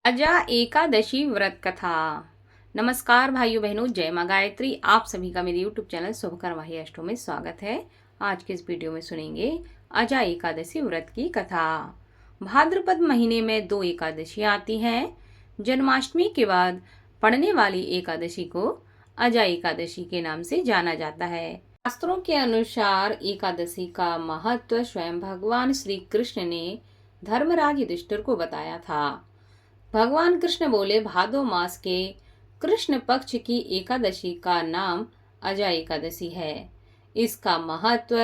अजा एकादशी व्रत कथा। नमस्कार भाइयों बहनों, जय माँ गायत्री। आप सभी का मेरे यूट्यूब चैनल शुभकर्माही अष्टों में स्वागत है। आज के इस वीडियो में सुनेंगे अजा एकादशी व्रत की कथा। भाद्रपद महीने में 2 एकादशियाँ आती हैं। जन्माष्टमी के बाद पड़ने वाली एकादशी को अजा एकादशी के नाम से जाना जाता है। शास्त्रों के अनुसार एकादशी का महत्व स्वयं भगवान श्री कृष्ण ने धर्मराज युधिष्ठिर को बताया था। भगवान कृष्ण बोले, भादो मास के कृष्ण पक्ष की एकादशी का नाम अजा एकादशी है। इसका महत्व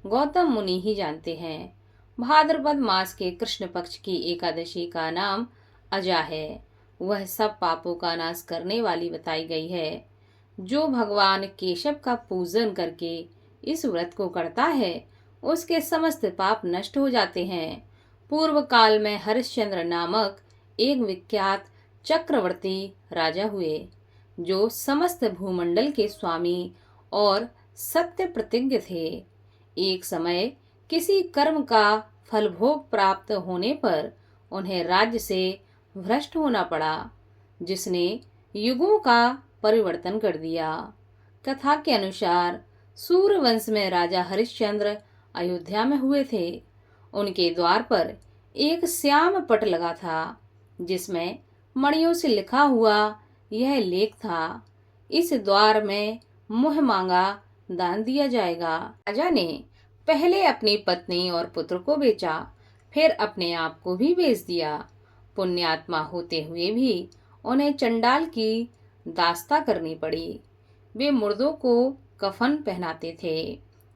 गौतम मुनि ही जानते हैं। भाद्रपद मास के कृष्ण पक्ष की एकादशी का नाम अजा है। वह सब पापों का नाश करने वाली बताई गई है। जो भगवान केशव का पूजन करके इस व्रत को करता है, उसके समस्त पाप नष्ट हो जाते हैं। पूर्व काल में हरिश्चंद्र नामक एक विख्यात चक्रवर्ती राजा हुए, जो समस्त भूमंडल के स्वामी और सत्य प्रतिज्ञ थे। एक समय किसी कर्म का फल भोग प्राप्त होने पर उन्हें राज्य से भ्रष्ट होना पड़ा, जिसने युगों का परिवर्तन कर दिया। कथा के अनुसार सूर्यवंश में राजा हरिश्चंद्र अयोध्या में हुए थे। उनके द्वार पर एक श्याम पट लगा था, जिसमें मणियों से लिखा हुआ यह लेख था, इस द्वार में मुँह मांगा दान दिया जाएगा। राजा ने पहले अपनी पत्नी और पुत्र को बेचा, फिर अपने आप को भी बेच दिया। पुण्यात्मा होते हुए भी उन्हें चंडाल की दास्ता करनी पड़ी। वे मुर्दों को कफन पहनाते थे।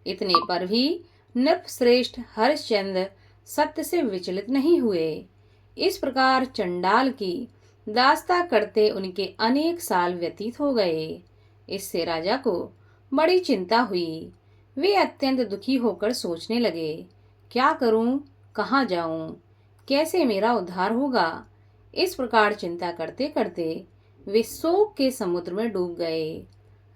इतने पर भी नृपश्रेष्ठ हरिश्चंद्र सत्य से विचलित नहीं हुए। इस प्रकार चंडाल की दास्ता करते उनके अनेक साल व्यतीत हो गए। इससे राजा को बड़ी चिंता हुई। वे अत्यंत दुखी होकर सोचने लगे, क्या करूं, कहाँ जाऊं, कैसे मेरा उद्धार होगा। इस प्रकार चिंता करते करते वे शोक के समुद्र में डूब गए।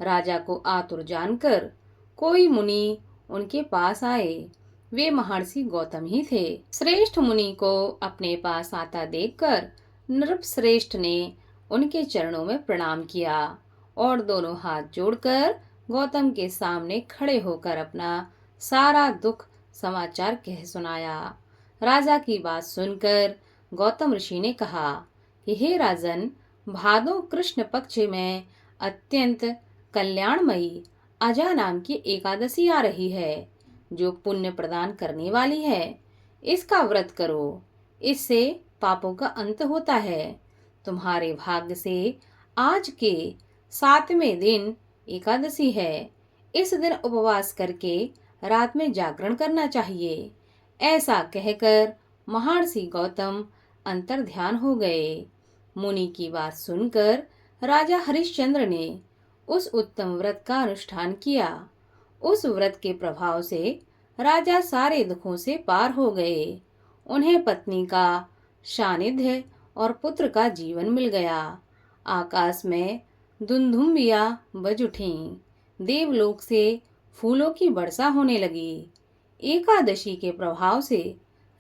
राजा को आतुर जानकर कोई मुनि उनके पास आए। वे महर्षि गौतम ही थे। श्रेष्ठ मुनि को अपने पास आता देखकर नृपश्रेष्ठ ने उनके चरणों में प्रणाम किया और दोनों हाथ जोड़कर गौतम के सामने खड़े होकर अपना सारा दुख समाचार कह सुनाया। राजा की बात सुनकर गौतम ऋषि ने कहा कि हे राजन, भादो कृष्ण पक्ष में अत्यंत कल्याणमयी अजा नाम की एकादशी आ रही है, जो पुण्य प्रदान करने वाली है। इसका व्रत करो, इससे पापों का अंत होता है। तुम्हारे भाग्य से आज के 7वें दिन एकादशी है। इस दिन उपवास करके रात में जागरण करना चाहिए। ऐसा कहकर महर्षि गौतम अंतर ध्यान हो गए। मुनि की बात सुनकर राजा हरिश्चंद्र ने उस उत्तम व्रत का अनुष्ठान किया। उस व्रत के प्रभाव से राजा सारे दुखों से पार हो गए। उन्हें पत्नी का सानिध्य और पुत्र का जीवन मिल गया। आकाश में दुंदुभियां बज उठीं। देवलोक से फूलों की वर्षा होने लगी। एकादशी के प्रभाव से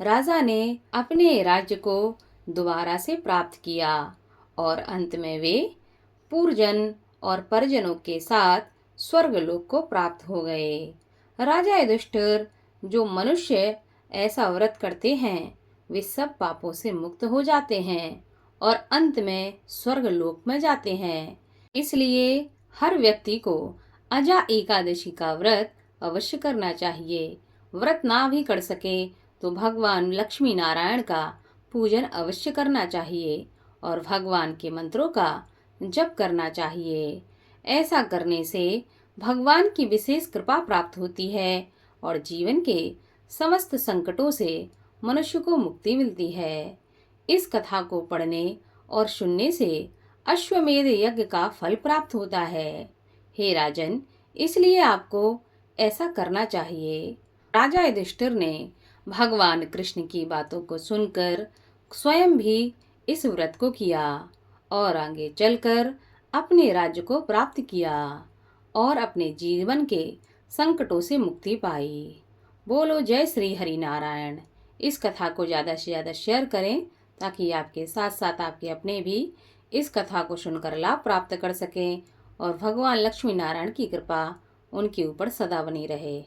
राजा ने अपने राज्य को दोबारा से प्राप्त किया और अंत में वे पूर्वजन और परिजनों के साथ स्वर्गलोक को प्राप्त हो गए। राजा युधिष्ठिर, जो मनुष्य ऐसा व्रत करते हैं, वे सब पापों से मुक्त हो जाते हैं और अंत में स्वर्गलोक में जाते हैं। इसलिए हर व्यक्ति को अजा एकादशी का व्रत अवश्य करना चाहिए। व्रत ना भी कर सके तो भगवान लक्ष्मी नारायण का पूजन अवश्य करना चाहिए और भगवान के मंत्रों का जप करना चाहिए। ऐसा करने से भगवान की विशेष कृपा प्राप्त होती है और जीवन के समस्त संकटों से मनुष्य को मुक्ति मिलती है। इस कथा को पढ़ने और सुनने से अश्वमेध यज्ञ का फल प्राप्त होता है। हे राजन, इसलिए आपको ऐसा करना चाहिए। राजा युधिष्ठिर ने भगवान कृष्ण की बातों को सुनकर स्वयं भी इस व्रत को किया और आगे चलकर अपने राज्य को प्राप्त किया और अपने जीवन के संकटों से मुक्ति पाई। बोलो जय श्री हरि नारायण। इस कथा को ज़्यादा से ज़्यादा शेयर करें ताकि आपके साथ साथ आपके अपने भी इस कथा को सुनकर लाभ प्राप्त कर सकें और भगवान लक्ष्मी नारायण की कृपा उनके ऊपर सदा बनी रहे।